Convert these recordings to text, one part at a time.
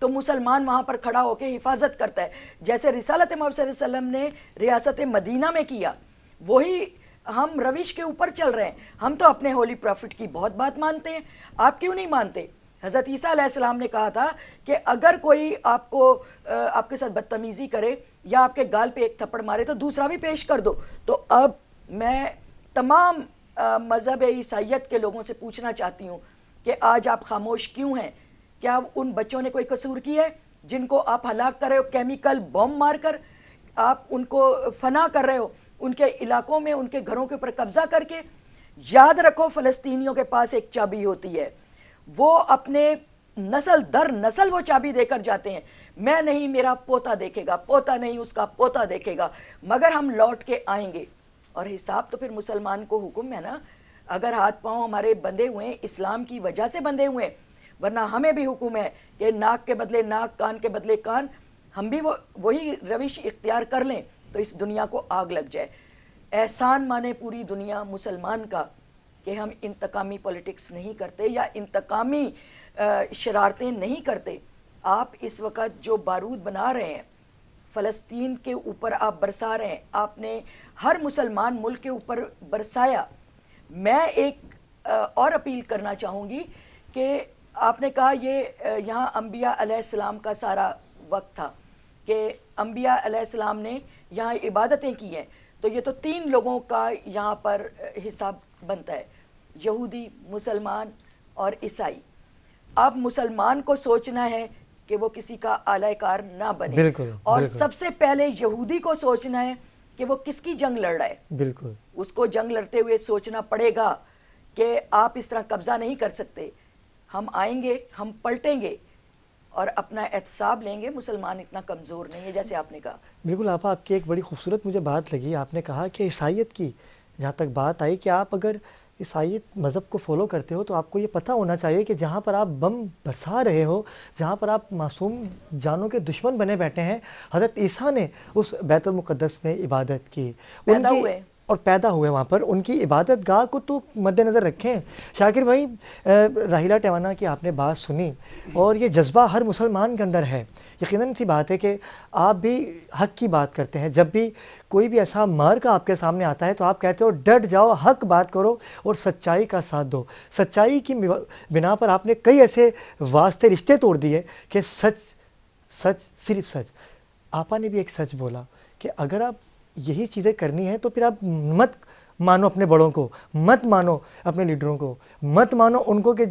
تو مسلمان وہاں پر کھڑا ہو کے حفاظت کرتا ہے، جیسے رسالت محمد صلی اللہ علیہ وسلم نے ریاست مدینہ میں کیا، وہی ہم روش کے اوپر چل رہے ہیں۔ ہم تو اپنے ہولی پروفٹ کی بہت بات مانتے ہیں، آپ کیوں نہیں مانتے؟ حضرت عیسیٰ علیہ السلام نے کہا تھا کہ اگر کوئی آپ کے ساتھ بدتمیزی کرے یا آپ کے گال پہ ایک تھپڑ مارے تو دوسرا بھی پیش کر دو۔ تو اب میں تمام مذہب عیسائیت کے لوگوں سے پوچھنا چاہتی ہوں کہ آج آپ خاموش کیوں ہیں؟ کیا ان بچوں نے کوئی قصور کیا ہے جن کو آپ ہلاک کر رہے ہو کیمیکل بوم مار کر؟ آپ ان کو فنا کر رہے ہو ان کے علاقوں میں، ان کے گھروں کے اوپر قبضہ کر کے۔ یاد رکھو فلسطینیوں کے پاس ایک چابی ہوتی ہے، وہ اپنے نسل در نسل وہ چابی دے کر جاتے ہیں، میں نہیں میرا پوتا دیکھے گا، پوتا نہیں اس کا پوتا دیکھے گا، مگر ہم لوٹ کے آئیں گے۔ اور حساب تو پھر مسلمان کو حکم ہے نا، اگر ہاتھ پاؤں ہمارے بندھے ہوئے ہیں اسلام کی وجہ سے بندھے ہوئے ہیں، ورنہ ہمیں بھی حکم ہے کہ ناک کے بدلے ناک، کان کے بدلے کان، ہم بھی وہی روش اختیار کر لیں تو اس دنیا کو آگ لگ جائے۔ احسان مانے پوری دنیا مسلمان کا کہ ہم انتقامی پولیٹکس نہیں کرتے یا انتقامی شرارتیں نہیں کرتے۔ آپ اس وقت جو بارود بنا رہے ہیں فلسطین کے اوپر آپ برسا رہے ہیں، آپ نے ہر مسلمان ملک کے اوپر برسایا۔ میں ایک اور اپیل کرنا چاہوں گی کہ آپ نے کہا یہ یہاں انبیاء علیہ السلام کا سارا وقت تھا کہ انبیاء علیہ السلام نے یہاں عبادتیں کی ہیں، تو یہ تو 3 لوگوں کا یہاں پر حساب بنتا ہے، یہودی، مسلمان اور عیسائی۔ اب مسلمان کو سوچنا ہے کہ وہ کسی کا اعلی کار نہ بنے، بالکل، اور بالکل، سب سے پہلے یہودی کو سوچنا ہے کہ وہ کس کی جنگ لڑ رہا ہے۔ بالکل، اس کو جنگ لڑتے ہوئے سوچنا پڑے گا کہ آپ اس طرح قبضہ نہیں کر سکتے، ہم آئیں گے، ہم پلٹیں گے اور اپنا احتساب لیں گے۔ مسلمان اتنا کمزور نہیں ہے جیسے آپ نے کہا۔ بالکل آپ کی ایک بڑی خوبصورت مجھے بات لگی، آپ نے کہا کہ عیسائیت کی جہاں تک بات آئی کہ آپ اگر عیسائیت مذہب کو فالو کرتے ہو تو آپ کو یہ پتہ ہونا چاہیے کہ جہاں پر آپ بم برسا رہے ہو، جہاں پر آپ معصوم جانوں کے دشمن بنے بیٹھے ہیں، حضرت عیسیٰ نے اس بیت المقدس میں عبادت کی، پیدا ہوئے اور پیدا ہوئے وہاں پر، ان کی عبادت گاہ کو تو مد نظر رکھیں۔ شاکر بھائی، راحیلہ ٹیوانا کی آپ نے بات سنی اور یہ جذبہ ہر مسلمان کے اندر ہے۔ یقیناً سی بات ہے کہ آپ بھی حق کی بات کرتے ہیں، جب بھی کوئی بھی ایسا مارکا آپ کے سامنے آتا ہے تو آپ کہتے ہو ڈٹ جاؤ، حق بات کرو اور سچائی کا ساتھ دو۔ سچائی کی بنا پر آپ نے کئی ایسے واسطے رشتے توڑ دیے کہ سچ صرف سچ۔ آپا نے بھی ایک سچ بولا کہ اگر آپ یہی چیزیں کرنی ہیں تو پھر آپ مت مانو اپنے بڑوں کو، مت مانو اپنے لیڈروں کو، مت مانو ان کو کہ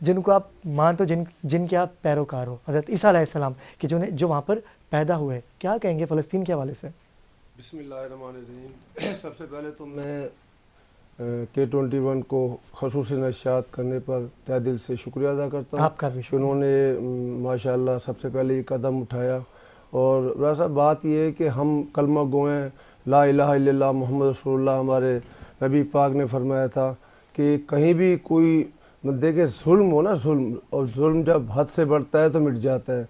جن کو آپ مانتے ہو، جن کے آپ پیروکار ہو، حضرت عیسیٰ علیہ السلام کہ جو وہاں پر پیدا ہوئے۔ کیا کہیں گے فلسطین کے حوالے سے؟ بسم اللہ الرحمن الرحیم۔ سب سے پہلے تو میں K21 کو خصوصی نشریات کرنے پر تہ دل سے شکریہ ادا کرتا ہوں، آپ کا بھی کہ انہوں نے ماشاءاللہ سب سے پہلے یہ قدم اٹھایا۔ اور ویسا بات یہ ہے کہ ہم کلمہ گوئیں لا الہ الا اللہ محمد رسول اللہ، ہمارے نبی پاک نے فرمایا تھا کہ کہیں بھی کوئی دیکھیں ظلم ہو نا، ظلم، اور ظلم جب حد سے بڑھتا ہے تو مٹ جاتا ہے۔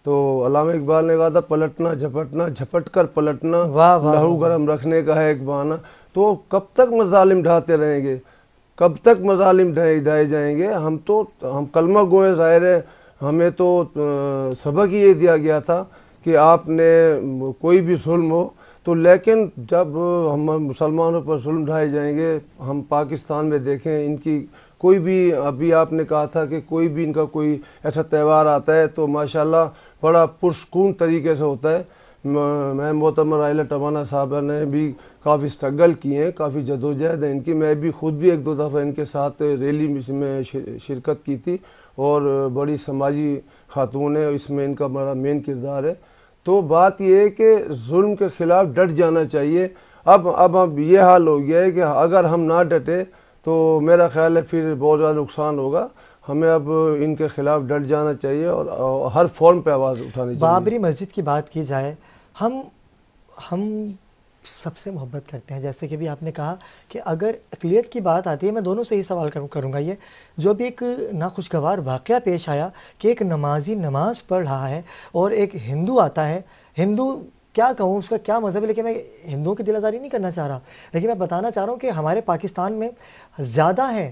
تو علامہ اقبال نے کہا تھا پلٹنا جھپٹنا، جھپٹ کر پلٹنا لہو گرم رکھنے کا ہے ایک بہانہ۔ تو کب تک مظالم ڈھاتے رہیں گے، کب تک مظالم ڈھائے جائیں گے؟ ہم کلمہ گوئیں، ظاہر ہے ہمیں تو سبق یہ دیا گیا تھا کہ آپ نے کوئی بھی ظلم ہو تو، لیکن جب ہم مسلمانوں پر ظلم ڈھائے جائیں گے، ہم پاکستان میں دیکھیں ان کی کوئی بھی، ابھی آپ نے کہا تھا کہ کوئی بھی ان کا کوئی ایسا تہوار آتا ہے تو ماشاءاللہ بڑا پرسکون طریقے سے ہوتا ہے۔ میں محترمہ راحیلہ ٹیوانا صاحبہ نے بھی کافی سٹرگل کی ہیں، کافی جدوجہد ہے ان کی۔ میں بھی خود بھی 1-2 دفعہ ان کے ساتھ ریلی میں شرکت کی تھی، اور بڑی سماجی خاتون ہے، اس میں ان کا بڑا مین کردار ہے۔ تو بات یہ ہے کہ ظلم کے خلاف ڈٹ جانا چاہیے۔ اب یہ حال ہو گیا ہے کہ اگر ہم نہ ڈٹے تو میرا خیال ہے پھر بہت زیادہ نقصان ہوگا۔ ہمیں اب ان کے خلاف ڈٹ جانا چاہیے اور ہر فورم پہ آواز اٹھانی چاہیے۔ بابری مسجد کی بات کی جائے، ہم سب سے محبت کرتے ہیں، جیسے کہ بھی آپ نے کہا کہ اگر اقلیت کی بات آتی ہے، میں دونوں سے ہی سوال کروں گا، یہ جو بھی ایک ناخوشگوار واقعہ پیش آیا کہ ایک نمازی نماز پڑھ رہا ہے اور ایک ہندو آتا ہے، ہندو کیا کہوں اس کا کیا مذہب ہے، لیکن میں ہندوؤں کی دل آزاری نہیں کرنا چاہ رہا، لیکن میں بتانا چاہ رہا ہوں کہ ہمارے پاکستان میں زیادہ ہیں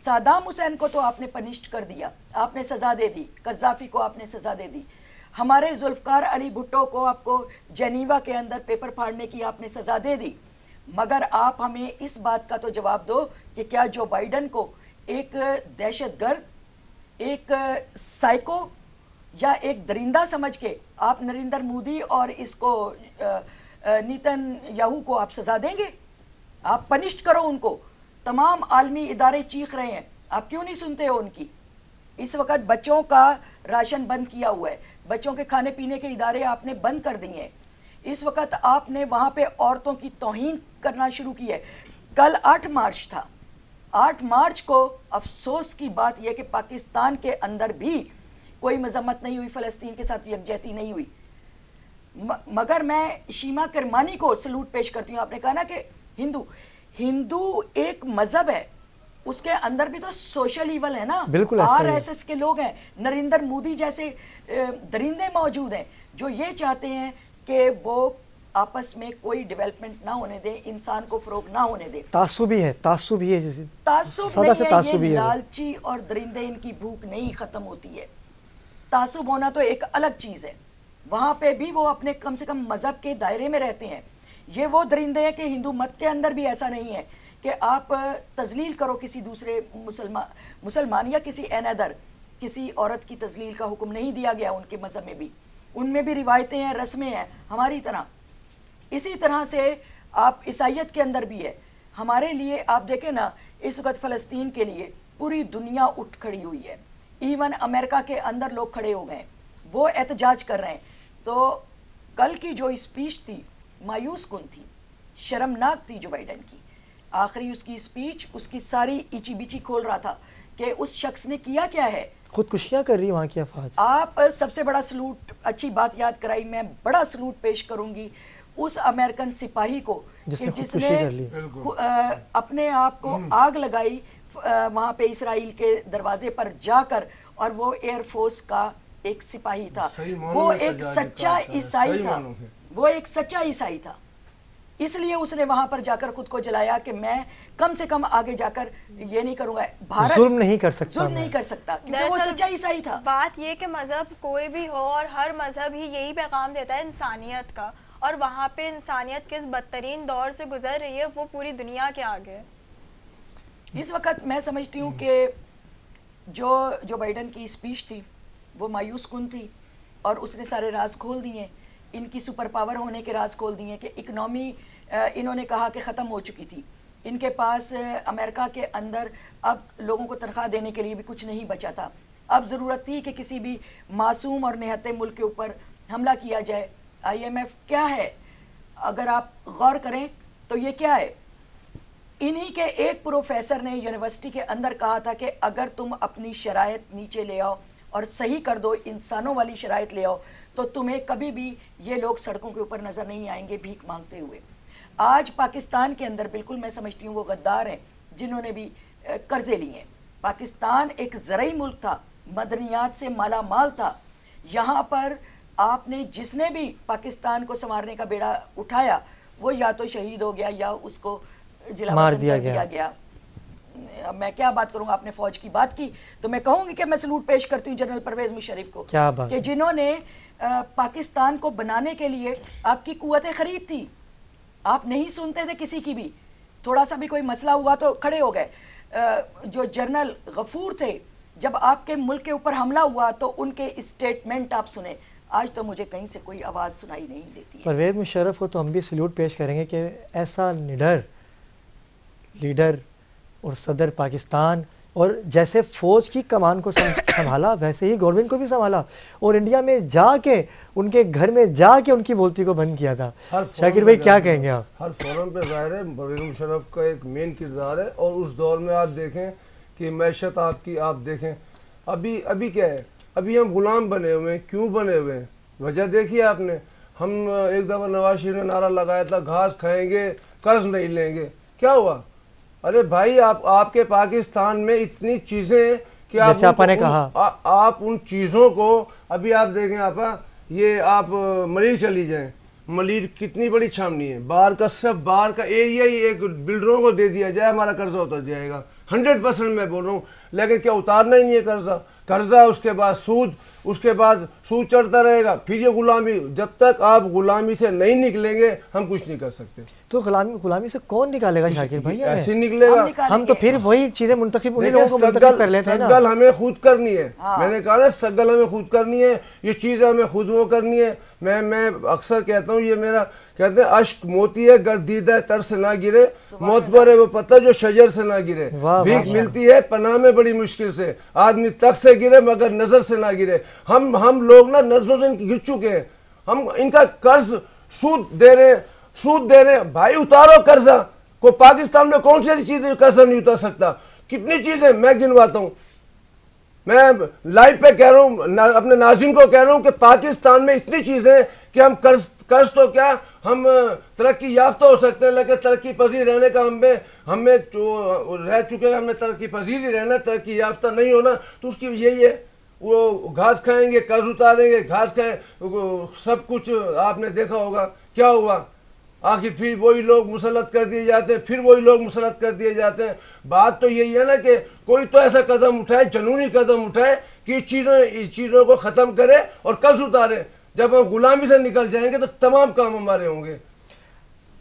صدام حسین کو تو آپ نے پنشڈ کر دیا, آپ نے سزا دے دی, قذافی کو آپ نے سزا دے دی, ہمارے ذوالفقار علی بھٹو کو آپ کو جنیوا کے اندر پیپر پھاڑنے کی آپ نے سزا دے دی, مگر آپ ہمیں اس بات کا تو جواب دو کہ کیا جو بائیڈن کو ایک دہشت گرد, ایک سائیکو یا ایک درندہ سمجھ کے آپ نریندر مودی اور اس کو نیتن یاہو کو آپ سزا دیں گے؟ آپ پنشڈ کرو ان کو. تمام عالمی ادارے چیخ رہے ہیں, آپ کیوں نہیں سنتے ہو ان کی؟ اس وقت بچوں کا راشن بند کیا ہوا ہے, بچوں کے کھانے پینے کے ادارے آپ نے بند کر دیے ہیں. اس وقت آپ نے وہاں پہ عورتوں کی توہین کرنا شروع کی ہے. کل 8 مارچ تھا, 8 مارچ کو افسوس کی بات یہ کہ پاکستان کے اندر بھی کوئی مذمت نہیں ہوئی, فلسطین کے ساتھ یکجہتی نہیں ہوئی. مگر میں شیما کرمانی کو سلوٹ پیش کرتی ہوں. آپ نے کہا نا کہ ہندو ایک مذہب ہے, اس کے اندر بھی تو سوشل ایول ہے نا, بالکل RSS کے لوگ ہیں, نریندر مودی جیسے درندے موجود ہیں جو یہ چاہتے ہیں کہ وہ آپس میں کوئی ڈیولپمنٹ نہ ہونے دیں, انسان کو فروغ نہ ہونے دیں. تعصبی ہے, تعصبی ہے, جیسے تعصب نہیں ہے, یہ لالچی اور درندے, ان کی بھوک نہیں ختم ہوتی ہے. تعصب ہونا تو ایک الگ چیز ہے, وہاں پہ بھی وہ اپنے کم سے کم مذہب کے دائرے میں رہتے ہیں. یہ وہ درندے ہیں کہ ہندو مت کے اندر بھی ایسا نہیں ہے کہ آپ تذلیل کرو کسی دوسرے مسلمان یا کسی ادر, کسی عورت کی تذلیل کا حکم نہیں دیا گیا ان کے مذہب میں بھی. ان میں بھی روایتیں ہیں, رسمیں ہیں ہماری طرح. اسی طرح سے آپ عیسائیت کے اندر بھی ہے. ہمارے لیے آپ دیکھیں نا, اس وقت فلسطین کے لیے پوری دنیا اٹھ کھڑی ہوئی ہے, ایون امریکہ کے اندر لوگ کھڑے ہو گئے, وہ احتجاج کر رہے ہیں. تو کل کی جو اسپیچ تھی مایوس کن تھی, شرمناک تھی جو بائیڈن کی. آخری اس کی اسپیچ, اس کی ساری ایچی بیچی کھول رہا تھا کہ اس شخص نے کیا کیا ہے. خودکشیاں کر رہی وہاں کی افواج. آپ سب سے بڑا سلوٹ, اچھی بات یاد کرائی, میں بڑا سلوٹ پیش کروں گی اس امریکن سپاہی کو جس نے اپنے آپ کو آگ لگائی وہاں پہ اسرائیل کے دروازے پر جا کر, اور وہ ایئر فورس کا ایک سپاہی تھا, وہ ایک سچا عیسائی تھا, وہ ایک سچا عیسائی تھا. اس لیے اس نے وہاں پر جا کر خود کو جلایا کہ میں کم سے کم آگے جا کر یہ نہیں کروں گا, بھارت ظلم نہیں کر سکتا, ظلم نہیں کر سکتا, کیونکہ وہ سچا عیسائی تھا. بات یہ کہ مذہب کوئی بھی ہو اور ہر مذہب ہی یہی پیغام دیتا ہے انسانیت کا, اور وہاں پہ انسانیت کس بدترین دور سے گزر رہی ہے وہ پوری دنیا کے آگے. اس وقت میں سمجھتی ہوں کہ جو بائیڈن کی اسپیچ تھی وہ مایوس کن تھی, اور اس نے سارے راز کھول دیے, ان کی سپر پاور ہونے کے راز کھول دیے کہ اکنامی انہوں نے کہا کہ ختم ہو چکی تھی. ان کے پاس امریکہ کے اندر اب لوگوں کو تنخواہ دینے کے لیے بھی کچھ نہیں بچا تھا. اب ضرورت تھی کہ کسی بھی معصوم اور نہتے ملک کے اوپر حملہ کیا جائے. IMF کیا ہے اگر آپ غور کریں تو یہ کیا ہے؟ انہی کے ایک پروفیسر نے یونیورسٹی کے اندر کہا تھا کہ اگر تم اپنی شرائط نیچے لے آؤ اور صحیح کر دو, انسانوں والی شرائط لے آؤ, تو تمہیں کبھی بھی یہ لوگ سڑکوں کے اوپر نظر نہیں آئیں گے بھیک مانگتے ہوئے. آج پاکستان کے اندر بالکل میں سمجھتی ہوں وہ غدار ہیں جنہوں نے بھی قرضے لیے ہیں. پاکستان ایک زرعی ملک تھا, معدنیات سے مالا مال تھا. یہاں پر آپ نے جس نے بھی پاکستان کو سنوارنے کا بیڑا اٹھایا وہ یا تو شہید ہو گیا یا اس کو مار دیا گیا. اب میں کیا بات کروں گا, آپ نے فوج کی بات کی تو میں کہوں گی کہ میں سلوٹ پیش کرتی ہوں جنرل پرویز مشرف کو کہ جنہوں نے پاکستان کو بنانے کے لیے آپ کی قوتیں خرید تھی. آپ نہیں سنتے تھے کسی کی بھی, تھوڑا سا بھی کوئی مسئلہ ہوا تو کھڑے ہو گئے. جو جنرل غفور تھے, جب آپ کے ملک کے اوپر حملہ ہوا تو ان کے اسٹیٹمنٹ آپ سنیں, آج تو مجھے کہیں سے کوئی آواز سنائی نہیں دیتی ہے. پرویز مشرف کو تو ہم بھی سلوٹ پیش کریں گے کہ ایسا نڈر لیڈر اور صدر پاکستان, اور جیسے فوج کی کمان کو سنبھالا ویسے ہی گورنمنٹ کو بھی سنبھالا, اور انڈیا میں جا کے ان کے گھر میں جا کے ان کی بولتی کو بند کیا تھا. شاکر بھائی کیا کہیں گے آپ؟ ہر فورم پہ ظاہر ہے پرویز مشرف کا ایک مین کردار ہے, اور اس دور میں آپ دیکھیں کہ معیشت آپ کی, آپ دیکھیں ابھی کیا ہے, ابھی ہم غلام بنے ہوئے ہیں. کیوں بنے ہوئے ہیں؟ وجہ دیکھیے آپ نے. ہم ایک دفعہ نواز شریف نے نعرہ لگایا تھا گھاس کھائیں گے قرض نہیں لیں گے, کیا ہوا؟ ارے بھائی آپ کے پاکستان میں اتنی چیزیں کہ آپ ان چیزوں کو ابھی آپ دیکھیں آپا, یہ آپ ملیر چلی جائیں, ملیر کتنی بڑی چھامنی ہے, باہر کا سب باہر کا ایریا ہی ایک بلڈروں کو دے دیا جائے, ہمارا قرضہ اتر جائے گا. 100% میں بول رہا ہوں. لیکن کیا اتارنا ہی نہیں ہے قرضہ اس کے بعد سود, اس کے بعد سود چڑھتا رہے گا, پھر یہ غلامی. جب تک آپ غلامی سے نہیں نکلیں گے ہم کچھ نہیں کر سکتے. تو غلامی سے کون نکالے گا شاکر بھائی؟ ایسے نکلے گا. ہم تو پھر وہی چیزیں منتخب انہیں لوگوں کو منتخب کر لیتے ہیں نا. سٹرگل ہمیں خود کرنی ہے. میں نے کہا نا سٹرگل ہمیں خود کرنی ہے, یہ چیزیں ہمیں خود وہ کرنی ہے. میں اکثر کہتا ہوں, یہ میرا کہتے ہیں اشک موتی ہے گر دیدہ تر سے نہ گرے, معتبر ہے وہ پتہ جو شجر سے نہ گرے. بھیک ملتی ہے پناہ میں بڑی مشکل سے, آدمی تخت سے گرے مگر نظر سے نہ گرے. ہم لوگ نا نظروں سے گر چکے ہیں. ہم ان کا قرض سود دے رہے ہیں. بھائی اتارو قرضہ. کو پاکستان میں کون سی چیزیں قرضہ نہیں اتار سکتا؟ کتنی چیزیں میں گنواتا ہوں. میں لائیو پہ کہہ رہا ہوں, اپنے ناظرین کو کہہ رہا ہوں کہ پاکستان میں اتنی چیزیں کہ ہم قرض تو کیا ہم ترقی یافتہ ہو سکتے ہیں, لیکن ترقی پذیر رہنے کا ہمیں رہ چکے ہیں. ہمیں ترقی پذیر ہی رہنا, ترقی یافتہ نہیں ہونا. تو اس کی یہی ہے, وہ گھاس کھائیں گے, قرض اتاریں گے, گھاس کھائیں, سب کچھ آپ نے دیکھا ہوگا کیا ہوا. آخر پھر وہی لوگ مسلط کر دیے جاتے ہیں, بات تو یہی ہے نا کہ کوئی تو ایسا قدم اٹھائے, جنونی قدم اٹھائے کہ چیزوں کو ختم کرے اور قرض اتارے. جب ہم غلامی سے نکل جائیں گے تو تمام کام ہمارے ہوں گے.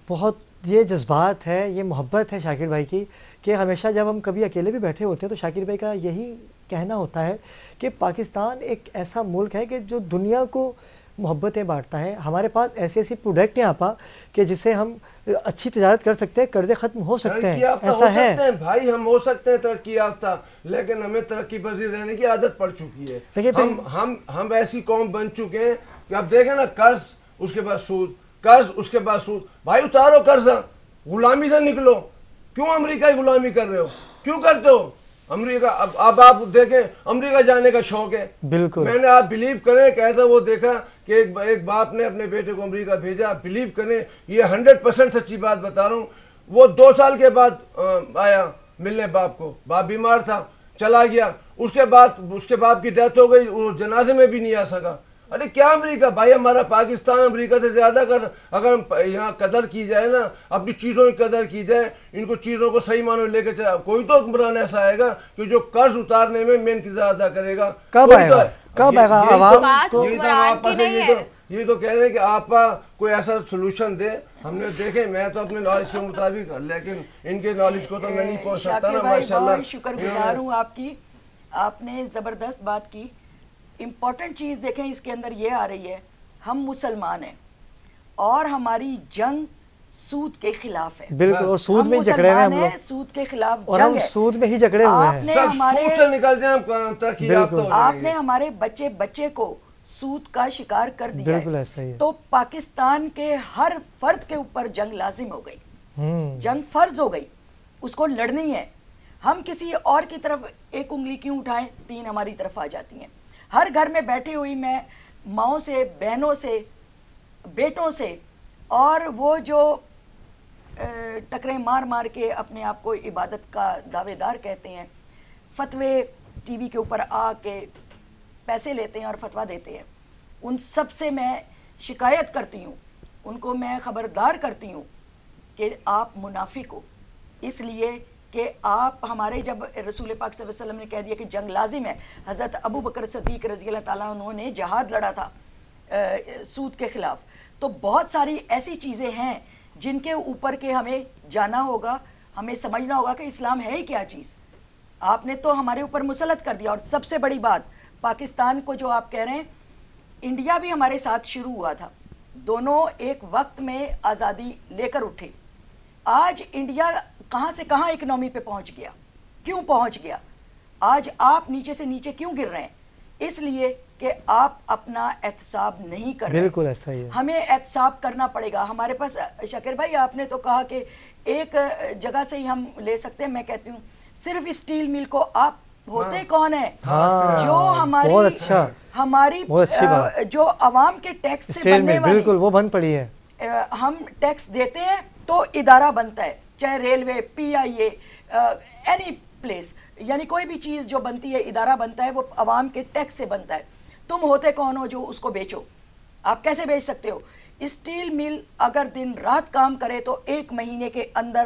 بہت یہ جذبات ہے, یہ محبت ہے شاکر بھائی کی, کہ ہمیشہ جب ہم کبھی اکیلے بھی بیٹھے ہوتے ہیں تو شاکر بھائی کا یہی کہنا ہوتا ہے کہ پاکستان ایک ایسا ملک ہے کہ جو دنیا کو محبتیں بانٹتا ہے. ہمارے پاس ایسی پروڈکٹ ہیں آپا کہ جسے ہم اچھی تجارت کر سکتے ہیں, قرضے ختم ہو سکتے ہیں. ایسا ہے بھائی, ہم ہو سکتے ہیں ترقی یافتہ, لیکن ہمیں ترقی پذیر رہنے کی عادت پڑ چکی ہے. ہم ایسی قوم بن چکے ہیں کہ اب دیکھیں نا, قرض اس کے بعد سود, قرض اس کے بعد سود. بھائی اتارو قرضہ, غلامی سے نکلو. کیوں امریکہ کی غلامی کر رہے ہو, کیوں کرتے ہو امریکہ؟ اب آپ دیکھیں امریکہ جانے کا شوق ہے. بالکل. میں نے, آپ بلیو کریں کہ ایسا وہ دیکھا کہ ایک باپ نے اپنے بیٹے کو امریکہ بھیجا. بلیو کریں, یہ 100% سچی بات بتا رہا ہوں. وہ 2 سال کے بعد آیا ملنے باپ کو. باپ بیمار تھا, چلا گیا. اس کے باپ کی ڈیتھ ہو گئی, وہ جنازے میں بھی نہیں آ سکا. ارے کیا امریکہ؟ بھائی ہمارا پاکستان امریکہ سے زیادہ اگر یہاں قدر کی جائے نا, اپنی چیزوں کی قدر کی جائے, ان کو چیزوں کو صحیح معنوں لے کے چلا, کوئی تو حکمران ایسا آئے گا کہ جو قرض اتارنے میں مین کردار ادا کرے گا. کب آئے گا؟ عوام کو یہ تو کہہ رہے ہیں کہ آپ کوئی ایسا سلوشن دے. ہم نے دیکھیں, میں تو اپنے نالج کے مطابق, لیکن ان کے نالج کو تو میں نہیں پہنچ سکتا نا. ماشاءاللہ, بہت شکر گزار ہوں آپ کی, آپ نے زبردست بات کی. امپورٹنٹ چیز دیکھیں اس کے اندر یہ آ رہی ہے, ہم مسلمان ہیں اور ہماری جنگ سود کے خلاف ہے. بالکل, اور سود میں ہی جکڑے ہوئے ہیں ہم لوگ, سود کے خلاف اور ہم سود میں ہی جکڑے ہوئے ہیں. سود سے نکل جائیں ترقی یافتہ ہو جائیں گے. آپ نے ہمارے بچے کو سود کا شکار کر دیا بالکل ایسا ہی ہے. تو پاکستان کے ہر فرد کے اوپر جنگ لازم ہو گئی, جنگ فرض ہو گئی, اس کو لڑنی ہے. ہم کسی اور کی طرف ایک انگلی کیوں اٹھائیں, 3 ہماری طرف آ جاتی ہیں. ہر گھر میں بیٹھی ہوئی میں ماؤں سے, بہنوں سے, بیٹوں سے, اور وہ جو ٹکریں مار کے اپنے آپ کو عبادت کا دعوے دار کہتے ہیں, فتوے ٹی وی کے اوپر آ کے پیسے لیتے ہیں اور فتویٰ دیتے ہیں, ان سب سے میں شکایت کرتی ہوں, ان کو میں خبردار کرتی ہوں کہ آپ منافق ہو. اس لیے کہ آپ ہمارے, جب رسول پاک صلی اللہ علیہ وسلم نے کہہ دیا کہ جنگ لازم ہے, حضرت ابو بکر صدیق رضی اللہ تعالیٰ انہوں نے جہاد لڑا تھا سود کے خلاف. تو بہت ساری ایسی چیزیں ہیں جن کے اوپر کے ہمیں جانا ہوگا, ہمیں سمجھنا ہوگا کہ اسلام ہے ہی کیا چیز. آپ نے تو ہمارے اوپر مسلط کر دیا. اور سب سے بڑی بات, پاکستان کو جو آپ کہہ رہے ہیں, انڈیا بھی ہمارے ساتھ شروع ہوا تھا, دونوں ایک وقت میں آزادی لے کر اٹھے. آج انڈیا کہاں سے کہاں اکنومی پہ پہنچ گیا, کیوں پہنچ گیا؟ آج آپ نیچے سے نیچے کیوں گر رہے ہیں؟ اس لیے کہ آپ اپنا احتساب نہیں کر رہے. بالکل ایسا ہی ہے, ہمیں احتساب کرنا پڑے گا. ہمارے پاس, شاکر بھائی آپ نے تو کہا کہ ایک جگہ سے ہی ہم لے سکتے ہیں. میں کہتی ہوں صرف اسٹیل مل کو آپ ہوتے کون ہیں جو ہماری جو عوام کے ٹیکس سے بننے والی, بالکل وہ بند پڑی ہے. ہم ٹیکس دیتے ہیں تو ادارہ بنتا ہے, چاہے ریلوے, پی آئی اے, اینی پلیس, یعنی کوئی بھی چیز جو بنتی ہے ادارہ بنتا ہے, وہ عوام کے ٹیکس سے بنتا ہے. تم ہوتے کون ہو جو اس کو بیچو؟ آپ کیسے بیچ سکتے ہو؟ اسٹیل مل اگر دن رات کام کرے تو 1 مہینے کے اندر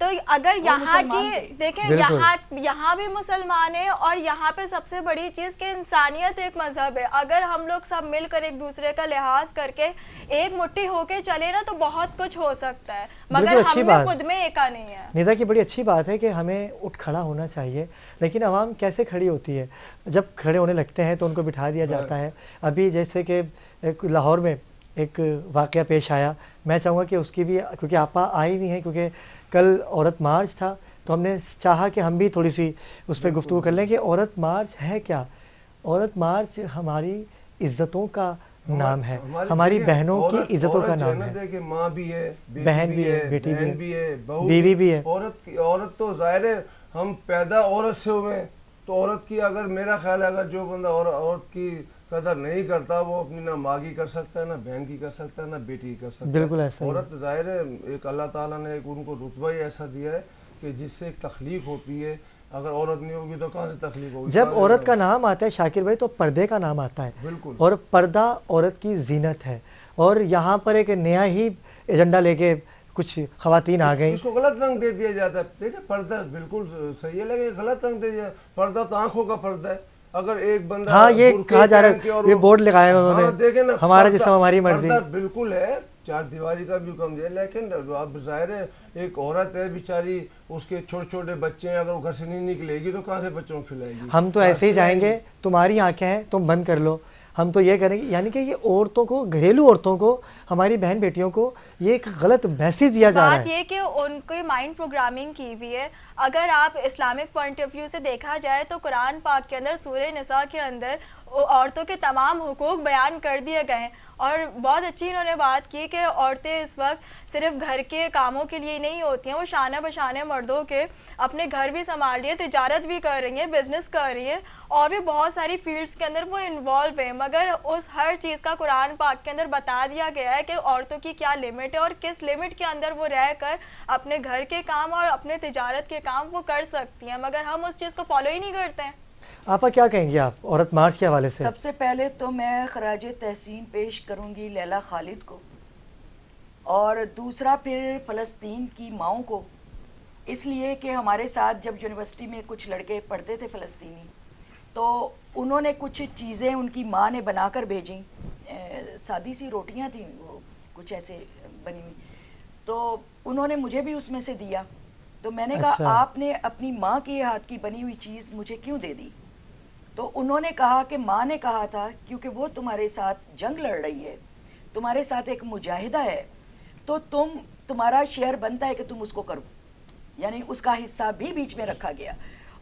تو اگر یہاں کی دیکھیں یہاں بھی مسلمان ہیں، اور یہاں پہ سب سے بڑی چیز کہ انسانیت ایک مذہب ہے. اگر ہم لوگ سب مل کر ایک دوسرے کا لحاظ کر کے ایک مٹھی ہو کے چلے نا تو بہت کچھ ہو سکتا ہے، مگر ہم میں خود میں ایکا نہیں ہے. ندا کی بڑی اچھی بات ہے کہ ہمیں اٹھ کھڑا ہونا چاہیے، لیکن عوام کیسے کھڑی ہوتی ہے؟ جب کھڑے ہونے لگتے ہیں تو ان کو بٹھا دیا جاتا ہے. ابھی جیسے کہ لاہور میں ایک واقعہ پیش آیا، میں چاہوں گا کہ اس کی بھی، کیونکہ آپا آئی ہوئی ہیں، کیونکہ کل عورت مارچ تھا تو ہم نے چاہا کہ ہم بھی تھوڑی سی اس پہ گفتگو کر لیں کہ عورت مارچ ہے کیا. عورت مارچ ہماری عزتوں کا نام ہے، ہماری بہنوں کی عزتوں کا نام ہے. کہ ماں بھی ہے، بہن بھی ہے، بیٹی بھی ہے، بیوی بھی ہے. عورت تو ظاہر ہے ہم پیدا عورت سے ہوئے، تو عورت کی اگر میرا خیال ہے اگر جو بندہ عورت کی قدر نہیں کرتا وہ اپنی نہ ماں کی کر سکتا ہے، نہ بہن کی کر سکتا ہے، نہ بیٹی کی کر سکتا ہے. بالکل ایسا ہی. عورت ظاہر ہے ایک اللہ تعالیٰ نے ایک ان کو رتبہ ہی ایسا دیا ہے کہ جس سے ایک تخلیق ہوتی ہے. اگر عورت نہیں ہوگی تو کہاں سے تخلیق ہوگی؟ جب عورت کا نام آتا ہے شاکر بھائی تو پردے کا نام آتا ہے. بالکل. اور پردہ عورت کی زینت ہے. اور یہاں پر ایک نیا ہی ایجنڈا لے کے کچھ خواتین آ گئیں. اس کو غلط رنگ دے دیا جاتا ہے. دیکھیں پردہ بالکل صحیح ہے لیکن غلط رنگ دے دیا. پردہ تو آنکھوں کا پردہ ہے. اگر ایک بندہ ہاں یہ کہا جا رہا ہے، یہ بورڈ لگایا ہے انہوں نے، دیکھیں نا ہمارا جسم ہماری مرضی. پردہ بالکل ہے، چار دیواری کا بھی حکم دیا، لیکن اب ظاہر ہے ایک عورت ہے بیچاری، اس کے چھوٹے چھوٹے بچے ہیں، اگر وہ گھر سے نہیں نکلے گی تو کہاں سے بچوں کو کھلائے گی؟ ہم تو ایسے ہی جائیں گے، تمہاری آنکھیں ہیں تم بند کر لو. ہم تو یہ کریں گے. یعنی کہ یہ عورتوں کو، گھریلو عورتوں کو، ہماری بہن بیٹیوں کو یہ ایک غلط میسیج دیا جا رہا ہے. بات یہ کہ ان کی مائنڈ پروگرامنگ کی ہوئی ہے. اگر آپ اسلامک پوائنٹ آف ویو سے دیکھا جائے تو قرآن پاک کے اندر سورہ نساء کے اندر عورتوں کے تمام حقوق بیان کر دیے گئے ہیں. اور بہت اچھی انہوں نے بات کی کہ عورتیں اس وقت صرف گھر کے کاموں کے لیے نہیں ہوتی ہیں، وہ شانہ بشانہ مردوں کے اپنے گھر بھی سنبھال رہی ہیں، تجارت بھی کر رہی ہیں، بزنس کر رہی ہیں، اور بھی بہت ساری فیلڈز کے اندر وہ انوالو ہیں. مگر اس ہر چیز کا قرآن پاک کے اندر بتا دیا گیا ہے کہ عورتوں کی کیا لمٹ ہے اور کس لمٹ کے اندر وہ رہ کر اپنے گھر کے کام اور اپنے تجارت کے کام وہ کر سکتی ہیں. مگر ہم اس چیز کو فالو ہی نہیں کرتے ہیں. آپا کیا کہیں گے آپ عورت مارچ کے حوالے سے؟ سب سے پہلے تو میں خراج تحسین پیش کروں گی لیلا خالد کو، اور دوسرا پھر فلسطین کی ماؤں کو، اس لیے کہ ہمارے ساتھ جب یونیورسٹی میں کچھ لڑکے پڑھتے تھے فلسطینی تو انہوں نے کچھ چیزیں ان کی ماں نے بنا کر بھیجیں. سادی سی روٹیاں تھیں وہ کچھ ایسے بنی ہوئی، تو انہوں نے مجھے بھی اس میں سے دیا. تو میں نے کہا آپ نے اپنی ماں کے ہاتھ کی بنی ہوئی چیز مجھے کیوں دے دی؟ تو انہوں نے کہا کہ ماں نے کہا تھا کیونکہ وہ تمہارے ساتھ جنگ لڑ رہی ہے، تمہارے ساتھ ایک مجاہدہ ہے، تو تمہارا شیئر بنتا ہے کہ تم اس کو کرو. یعنی اس کا حصہ بھی بیچ میں رکھا گیا.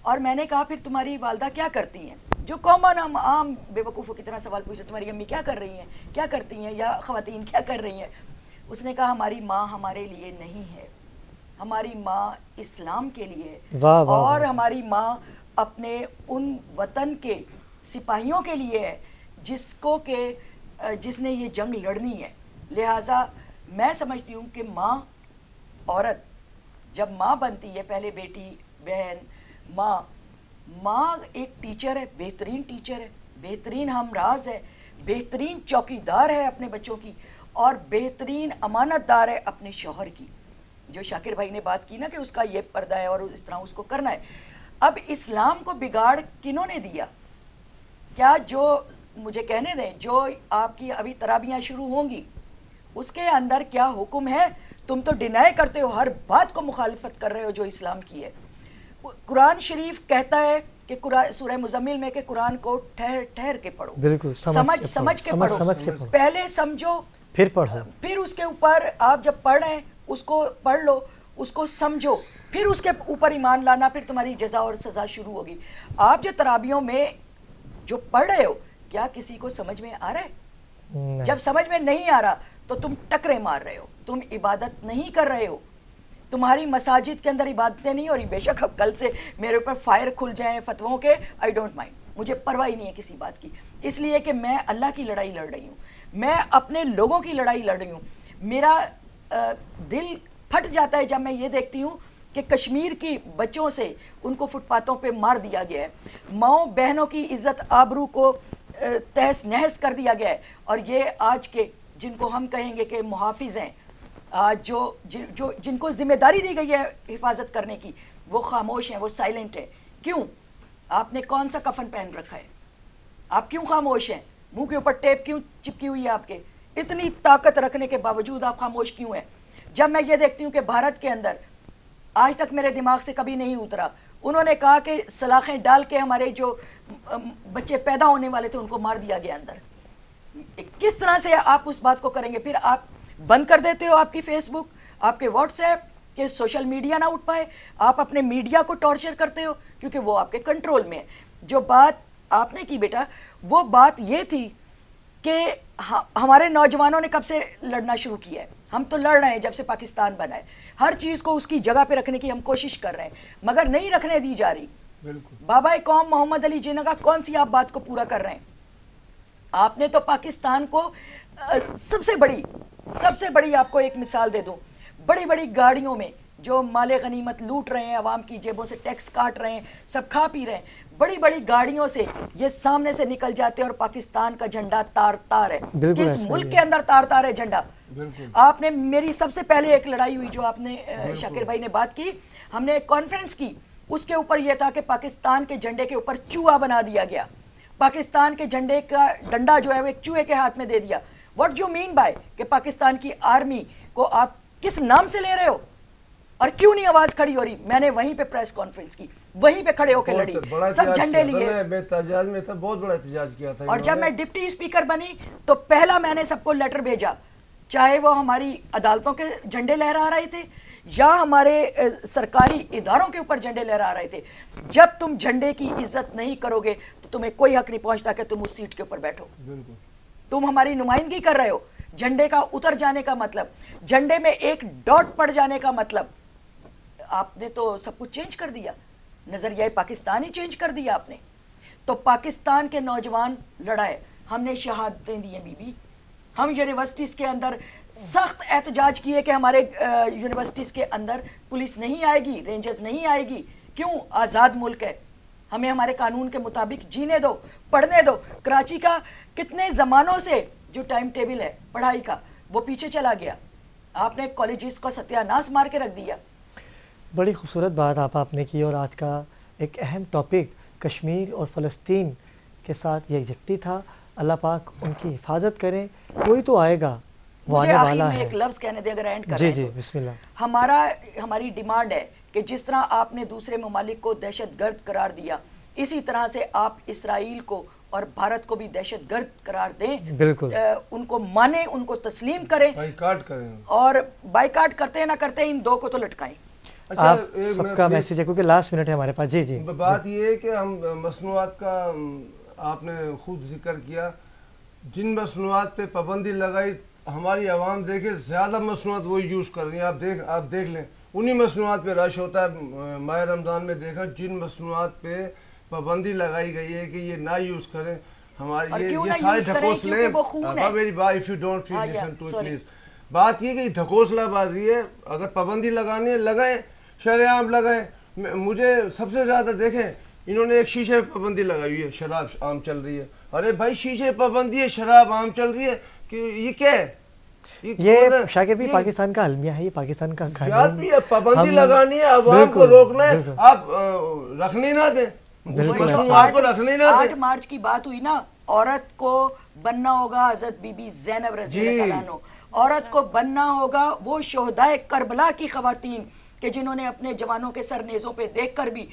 اور میں نے کہا پھر تمہاری والدہ کیا کرتی ہیں؟ جو کامن ہم عام بے وقوفوں کی طرح سوال پوچھتے، تمہاری امی کیا کر رہی ہیں، کیا کرتی ہیں، یا خواتین کیا کر رہی ہیں؟ اس نے کہا ہماری ماں ہمارے لیے نہیں ہے، ہماری ماں اسلام کے لیے ہے، اور ہماری ماں اپنے ان وطن کے سپاہیوں کے لیے ہے جس نے یہ جنگ لڑنی ہے. لہٰذا میں سمجھتی ہوں کہ ماں، عورت جب ماں بنتی ہے، پہلے بیٹی، بہن، ماں ایک ٹیچر ہے، بہترین ٹیچر ہے، بہترین ہمراز ہے، بہترین چوکیدار ہے اپنے بچوں کی، اور بہترین امانت دار ہے اپنے شوہر کی. جو شاکر بھائی نے بات کی نا کہ اس کا یہ پردہ ہے اور اس طرح اس کو کرنا ہے. اب اسلام کو بگاڑ کنہوں نے دیا؟ کیا جو مجھے کہنے دیں، جو آپ کی ابھی تراویحیں شروع ہوں گی اس کے اندر کیا حکم ہے؟ تم تو ڈینائی کرتے ہو، ہر بات کو مخالفت کر رہے ہو جو اسلام کی ہے. قرآن شریف کہتا ہے کہ سورہ مزمل میں کہ قرآن کو ٹھہر ٹھہر کے پڑھو، بالکل سمجھ کے پڑھو، پہلے سمجھو پھر پڑھو، پھر اس کے اوپر آپ جب پڑھ رہے ہیں اس کو پڑھ لو، اس کو سمجھو، پھر اس کے اوپر ایمان لانا، پھر تمہاری جزا اور سزا شروع ہوگی. آپ جو تراویحوں میں جو پڑھ رہے ہو کیا کسی کو سمجھ میں آ رہا ہے؟ جب سمجھ میں نہیں آ رہا تو تم ٹکرے مار رہے ہو، تم عبادت نہیں کر رہے ہو. تمہاری مساجد کے اندر عبادتیں نہیں ہو رہی. بے شک اب کل سے میرے اوپر فائر کھل جائیں فتووں کے، آئی ڈونٹ مائنڈ، مجھے پرواہ نہیں ہے کسی بات کی، اس لیے کہ میں اللہ کی لڑائی لڑ رہی ہوں، میں اپنے لوگوں کی لڑائی لڑ رہی ہوں. میرا دل پھٹ جاتا ہے جب میں یہ دیکھتی ہوں کہ کشمیر کی بچوں سے ان کو فٹ پاتھوں پہ مار دیا گیا ہے، ماؤں بہنوں کی عزت آبرو کو تہس نہس کر دیا گیا ہے. اور یہ آج کے جن کو ہم کہیں گے کہ محافظ ہیں، آج جن کو ذمہ داری دی گئی ہے حفاظت کرنے کی وہ خاموش ہیں, وہ سائلنٹ ہیں. کیوں؟ آپ نے کون سا کفن پہن رکھا ہے؟ آپ کیوں خاموش ہیں؟ منہ کے اوپر ٹیپ کیوں چپکی ہوئی ہے آپ کے؟ اتنی طاقت رکھنے کے باوجود آپ خاموش کیوں ہیں؟ جب میں یہ دیکھتی ہوں کہ بھارت کے اندر آج تک میرے دماغ سے کبھی نہیں اترا, انہوں نے کہا کہ سلاخیں ڈال کے ہمارے جو بچے پیدا ہونے والے تھے ان کو مار دیا گیا اندر. کس طرح سے آپ اس بات کو کریں گے؟ پھر آپ بند کر دیتے ہو آپ کی فیس بک, آپ کے واٹس ایپ, کہ سوشل میڈیا نہ اٹھ پائے. آپ اپنے میڈیا کو ٹارچر کرتے ہو کیونکہ وہ آپ کے کنٹرول میں ہے. جو بات آپ نے کی بیٹا, وہ بات یہ تھی کہ ہمارے نوجوانوں نے کب سے لڑنا شروع کیا ہے. ہم تو لڑ رہے ہیں جب سے پاکستان بنا ہے. ہر چیز کو اس کی جگہ پہ رکھنے کی ہم کوشش کر رہے ہیں, مگر نہیں رکھنے دی جا رہی. بابا قوم محمد علی جناح کا کون سی آپ بات کو پورا کر رہے ہیں؟ آپ نے تو پاکستان کو سب سے بڑی آپ کو ایک مثال دے دوں, بڑی بڑی گاڑیوں میں جو مال غنیمت لوٹ رہے ہیں, عوام کی جیبوں سے ٹیکس کاٹ رہے ہیں, سب کھا پی رہے ہیں, بڑی بڑی گاڑیوں سے یہ سامنے سے نکل جاتے ہیں اور پاکستان کا جھنڈا تار تار ہے. کس ملک کے اندر تار تار ہے جھنڈا؟ آپ نے میری سب سے پہلے ایک لڑائی ہوئی جو آپ نے شاکر بھائی نے بات کی, ہم نے ایک کانفرنس کی, اس کے اوپر یہ تھا کہ پاکستان کے جھنڈے کے اوپر چوہا بنا دیا گیا. پاکستان کے جھنڈے کا ڈنڈا جو ہے وہ ایک چوہے کے ہاتھ میں دے دیا. What do you mean by کہ پاکستان کی آرمی کو آپ کس نام سے لے رہے ہو اور کیوں نہیں آواز کھڑی ہو رہی؟ میں نے وہیں پہ پریس کانفرنس کی, وہیں پہ کھڑے ہو کے لڑی, سب جھنڈے لیے, بہت بڑا احتجاج کیا تھا. اور جب میں ڈپٹی اسپیکر بنی تو پہلا میں نے سب کو لیٹر بھیجا, چاہے وہ ہماری عدالتوں کے جھنڈے لہرا رہے تھے یا ہمارے سرکاری اداروں کے اوپر جھنڈے لہرا رہے تھے. جب تم جھنڈے کی عزت نہیں کرو گے تو تمہیں کوئی حق نہیں پہنچتا کہ تم اس سیٹ کے اوپر بیٹھو. تم ہماری نمائندگی کر رہے ہو. جھنڈے کا اتر جانے کا مطلب, جھنڈے میں ایک ڈاٹ پڑ جانے کا مطلب, آپ نے تو سب کچھ چینج کر دیا, نظریہ پاکستان ہی چینج کر دیا آپ نے. تو پاکستان کے نوجوان لڑائے, ہم نے شہادتیں دی ہیں بی بی. ہم یونیورسٹیز کے اندر سخت احتجاج کیے کہ ہمارے یونیورسٹیز کے اندر پولیس نہیں آئے گی, رینجرز نہیں آئے گی. کیوں؟ آزاد ملک ہے, ہمیں ہمارے قانون کے مطابق جینے دو, پڑھنے دو. کراچی کا کتنے زمانوں سے جو ٹائم ٹیبل ہے پڑھائی کا وہ پیچھے چلا گیا. آپ نے کالجز کو ستیہ ناش مار کے رکھ دیا. بڑی خوبصورت بات آپ نے کی, اور آج کا ایک اہم ٹاپک کشمیر اور فلسطین کے ساتھ یہ یکجہتی تھا. اللہ پاک ان کی حفاظت کرے. کوئی تو آئے گا, وہ آنے والا ہے. ایک لفظ کہنے دے اگر اینڈ کر جی جی بسم اللہ. ہماری ڈیمانڈ ہے کہ جس طرح آپ نے دوسرے ممالک کو دہشت گرد قرار دیا, اسی طرح سے آپ اسرائیل کو اور بھارت کو بھی دہشت گرد قرار دیں. بالکل, ان کو مانیں, ان کو تسلیم کریں, بائیکاٹ کریں, اور بائیکاٹ کرتے نہ کرتے ان دو کو تو لٹکائیں. آپ سب کا میسیج ہے کیونکہ لاسٹ منٹ ہے ہمارے پاس. جی جی, بات یہ ہے کہ ہم مصنوعات کا آپ نے خود ذکر کیا, جن مصنوعات پہ پابندی لگائی ہماری عوام دیکھے زیادہ مصنوعات وہی یوز کر رہی ہیں. آپ دیکھ لیں انہی مصنوعات پہ رش ہوتا ہے. ماہ رمضان میں دیکھا جن مصنوعات پہ پابندی لگائی گئی ہے کہ یہ نہ یوز کریں, ہمارے یہ سارے ڈھکوسلے. میری بات, if you don't feel listen to it please. بات یہ کہ ڈھکوسلہ بازی ہے. اگر پابندی لگانی ہے لگائیں, شرع عام لگائیں. مجھے سب سے زیادہ دیکھیں انہوں نے ایک شیشے پہ پابندی لگائی ہوئی ہے, شراب عام چل رہی ہے. ارے بھائی شیشے پابندی ہے, شراب عام چل رہی ہے, کہ یہ کیا ہے؟ یہ شاکر بھی پاکستان کا المیہ ہے, یہ پاکستان کا قانون ہے. پابندی لگانی ہے, عوام کو روکنا ہے, آپ رکھنے نہ دیں. 8 مارچ کی بات ہوئی نا, عورت کو بننا ہوگا حضرت بی بی زینب رضی اللہ عنہ, عورت کو بننا ہوگا وہ شہدائے کربلا کی خواتین کہ جنہوں نے اپنے جوانوں کے سر نیزوں پہ دیکھ کر بھی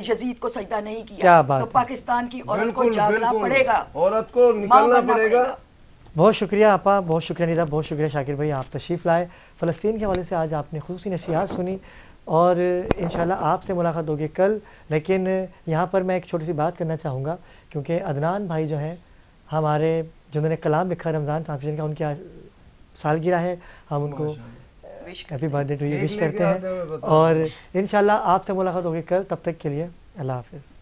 یزید کو سجدہ نہیں کیا. تو پاکستان کی عورت کو جاگنا پڑے گا, عورت کو نکلنا پڑے گا. بہت شکریہ آپا, بہت شکریہ نیدا, بہت شکریہ شاکر بھائی, آپ تشریف لائے. فلسطین کے حوالے سے آج آپ نے خصوصی نشریات سنی, اور انشاءاللہ آپ سے ملاقات ہوگی کل. لیکن یہاں پر میں ایک چھوٹی سی بات کرنا چاہوں گا, کیونکہ عدنان بھائی جو ہیں ہمارے, جنہوں نے کلام لکھا رمضان ٹرانسمیشن کا, ان کی سالگرہ ہے. ہم ان کو happy birthday to you wish کرتے ہیں, اور انشاءاللہ آپ سے ملاقات ہوگی کل. تب تک کے لیے اللہ حافظ.